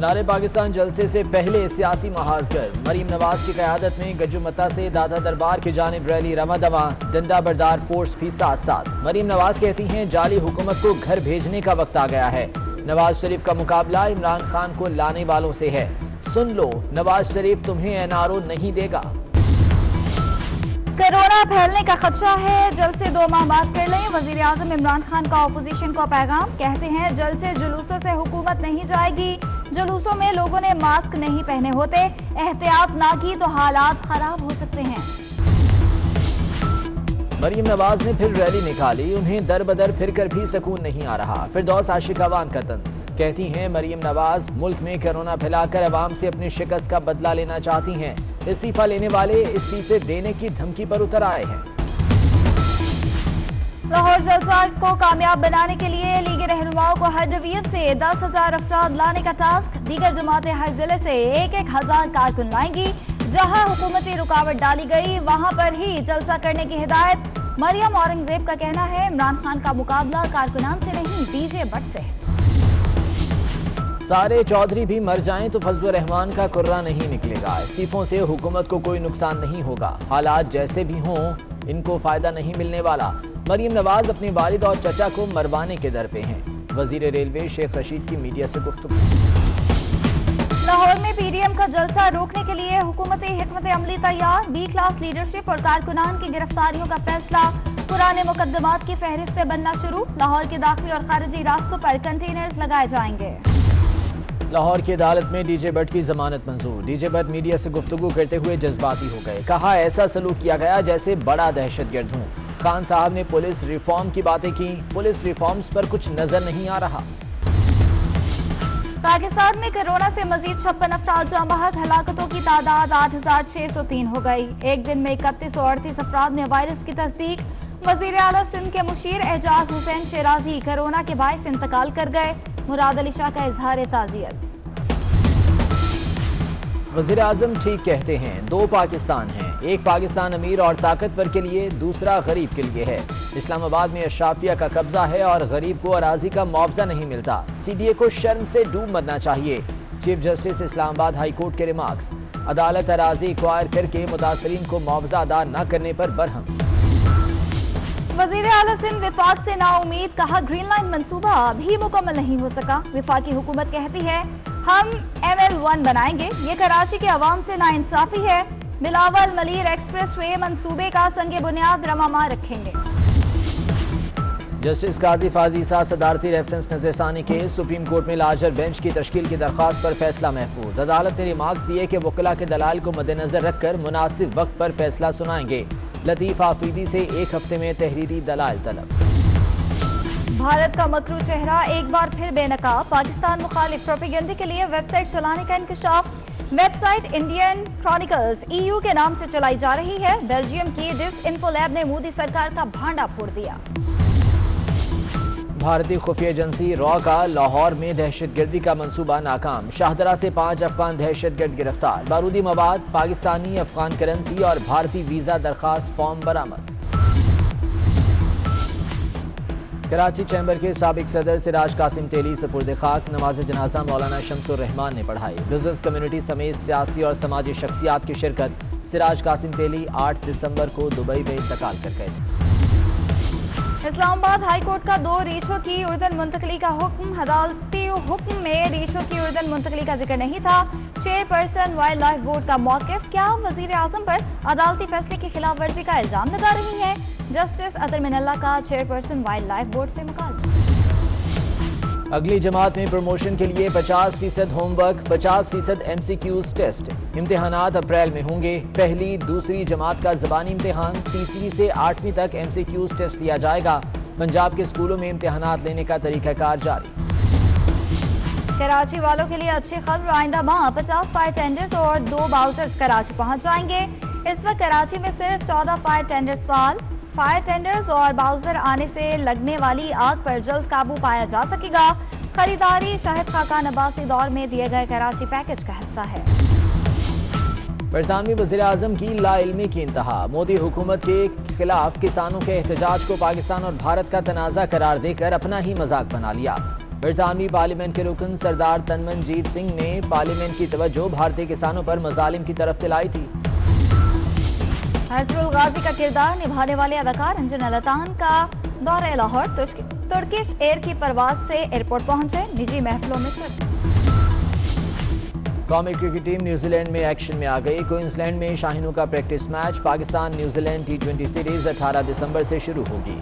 منار پاکستان جلسے سے پہلے سیاسی محاذ گر مریم نواز کی قیادت میں گجو متا سے دادا دربار کی جانب ریلی رواں دواں، ڈنڈا بردار فورس بھی ساتھ ساتھ۔ مریم نواز کہتی ہیں جعلی حکومت کو گھر بھیجنے کا وقت آ گیا ہے۔ نواز شریف کا مقابلہ عمران خان کو لانے والوں سے ہے، سن لو نواز شریف تمہیں NRO نہیں دے گا۔ کرونا پھیلنے کا خدشہ ہے، جلد سے 2 ماہ بعد کر لیں، وزیر اعظم عمران خان کا اپوزیشن کو پیغام۔ کہتے ہیں جلد سے جلوسوں سے حکومت نہیں جائے گی، جلوسوں میں لوگوں نے ماسک نہیں پہنے ہوتے، احتیاط نہ کی تو حالات خراب ہو سکتے ہیں۔ مریم نواز نے پھر ریلی نکالی، انہیں در بدر پھر کر بھی سکون نہیں آ رہا۔ فردوس عاشقاوان کا طنز، کہتی ہیں مریم نواز ملک میں کرونا پھیلا کر عوام سے اپنی شکست کا بدلہ لینا چاہتی ہیں، استعفیٰ لینے والے استعفے دینے کی دھمکی پر اتر آئے ہیں۔ لاہور جلسہ کو کامیاب بنانے کے لیے لیگ رہنماؤں کو ہر ڈویژن سے 10,000 افراد لانے کا ٹاسک، دیگر جماعتیں ہر ضلع سے 1,000 کارکن لائیں گی، جہاں حکومتی رکاوٹ ڈالی گئی وہاں پر ہی جلسہ کرنے کی ہدایت۔ مریم اورنگزیب کا کہنا ہے عمران خان کا مقابلہ کارکنان سے نہیں DJ بٹ سے ہے۔ سارے چودھری بھی مر جائیں تو فضل الرحمان کا کرہ نہیں نکلے گا، استعفوں سے حکومت کو کوئی نقصان نہیں ہوگا، حالات جیسے بھی ہوں ان کو فائدہ نہیں ملنے والا۔ مریم نواز اپنی والد اور چچا کو مروانے کے در پہ ہیں، وزیر ریلوے شیخ رشید کی میڈیا سے گفتگو۔ لاہور میں PDM کا جلسہ روکنے کے لیے حکومتی حکمت عملی تیار، B کلاس لیڈرشپ اور کارکنان کی گرفتاریوں کا فیصلہ، پرانے مقدمات کی فہرستیں بننا شروع، لاہور کے داخلی اور خارجی راستوں پر کنٹینرز لگائے جائیں گے۔ لاہور کی عدالت میں DJ بٹ کی ضمانت منظور، DJ بٹ میڈیا سے گفتگو کرتے ہوئے جذباتی ہو گئے، کہا ایسا سلوک کیا گیا جیسے بڑا دہشت گرد ہوں۔ خان صاحب نے پولیس ریفارم کی باتیں کی، پولیس ریفارمز پر کچھ نظر نہیں آ رہا۔ پاکستان میں کرونا سے مزید 56 افراد جاں بحق، ہلاکتوں کی تعداد 8,603 ہو گئی، ایک دن میں 3138 افراد میں وائرس کی تصدیق۔ وزیر اعلیٰ سندھ کے مشیر اعجاز حسین شیرازی کرونا کے باعث انتقال کر گئے، مراد علی شاہ کا اظہار تعزیت۔ وزیر اعظم ٹھیک کہتے ہیں، 2 پاکستان ہیں، ایک پاکستان امیر اور طاقتور کے لیے، دوسرا غریب کے لیے ہے۔ اسلام آباد میں اشرافیہ کا قبضہ ہے اور غریب کو اراضی کا معاوضہ نہیں ملتا، CDA کو شرم سے ڈوب مرنا چاہیے، چیف جسٹس اسلام آباد ہائی کورٹ کے ریمارکس۔ عدالت اراضی ایکوائر کر کے متاثرین کو معاوضہ ادا نہ کرنے پر برہم۔ وزیر اعلیٰ سندھ وفاق سے نا امید، کہا گرین لائن منصوبہ ابھی مکمل نہیں ہو سکا، وفاقی حکومت کہتی ہے ہم ML1 بنائیں گے، یہ کراچی کے عوام سے ناانصافی ہے، بلاول ملیر ایکسپریس وے منصوبے کا سنگ بنیاد رواں ماہ رکھیں گے۔ جسٹس قاضی فاضیسا صدارتی ریفرنس نظر ثانی کے سپریم کورٹ میں لارجر بینچ کی تشکیل کی درخواست پر فیصلہ محفوظ، عدالت نے ریمارکس دیے کہ وکلاء کے دلائل کو مد نظر رکھ کر مناسب وقت پر فیصلہ سنائیں گے، لطیف آفریدی سے 1 ہفتے میں تحریری دلائل طلب۔ بھارت کا مکرو چہرہ ایک بار پھر بے نقاب، پاکستان مخالف پروپیگنڈے کے لیے ویب سائٹ چلانے کا انکشاف، web site Indian chronicles EU کے نام سے چلائی جا رہی ہے، بیلجیم کی ڈس انفو لیب نے مودی سرکار کا بھانڈا پھوڑ دیا۔ بھارتی خفیہ ایجنسی را کا لاہور میں دہشت گردی کا منصوبہ ناکام، شاہدرہ سے 5 افغان دہشت گرد گرفتار، بارودی مواد، پاکستانی افغان کرنسی اور بھارتی ویزا درخواست فارم برآمد۔ کراچی چیمبر کے سابق صدر سراج قاسم تیلی سپرد خاک، نماز جنازہ مولانا شمس الرحمان نے پڑھائی، بزنس کمیونٹی سمیت سیاسی اور سماجی شخصیات کی شرکت، سراج قاسم تیلی 8 دسمبر کو دبئی میں انتقال کر گئے تھے۔ اسلام آباد ہائی کورٹ کا 2 ریچھوں کی اردن منتقلی کا حکم، عدالتی حکم میں ریچھوں کی اردن منتقلی کا ذکر نہیں تھا، چیئرپرسن وائلڈ لائف بورڈ کا موقف، کیا وزیر اعظم پر عدالتی فیصلے کی خلاف ورزی کا الزام لگا رہی ہیں، جسٹس اطہر من اللہ کا چیئرپرسن وائلڈ لائف بورڈ سے مکالمہ۔ اگلی جماعت میں پروموشن کے لیے 50% ہوم ورک، 50% MCQs ٹیسٹ، امتحانات اپریل میں ہوں گے، پہلی دوسری جماعت کا زبانی امتحان، تیسری سے 8ویں تک MCQs ٹیسٹ لیا جائے گا، پنجاب کے اسکولوں میں امتحانات لینے کا طریقہ کار جاری۔ کراچی والوں کے لیے اچھی خبر، آئندہ ماہ 50 فائر ٹینڈرز اور 2 باؤزرز کراچی پہنچ جائیں گے، اس وقت کراچی میں صرف 14 فائر ٹینڈرز فعال، فائر ٹینڈرز اور باؤزر آنے سے لگنے والی آگ پر جلد قابو پایا جا سکے گا، خریداری شاہد خاقان عباسی دور میں دیے گئے کراچی پیکج کا حصہ ہے۔ برطانوی وزیر اعظم کی لا علمی کی انتہا، مودی حکومت کے خلاف کسانوں کے احتجاج کو پاکستان اور بھارت کا تنازع قرار دے کر اپنا ہی مذاق بنا لیا، برطانوی پارلیمنٹ کے رکن سردار تنمنجیت سنگھ نے پارلیمنٹ کی توجہ بھارتی کسانوں پر مظالم کی طرف دلائی تھی۔ حیدر الغازی کا کردار نبھانے والے اداکار انجن الاتان کا دورہ لاہور، ترکش ایئر کی پرواز سے ایئرپورٹ پہنچے، نجی محفلوں میں شرکت۔ قومی کرکٹ ٹیم نیوزی لینڈ میں ایکشن میں آ گئی۔ کوئنز لینڈ میں شاہینوں کا practice match, Pakistan New Zealand T20 series 18 دسمبر سے شروع ہوگی۔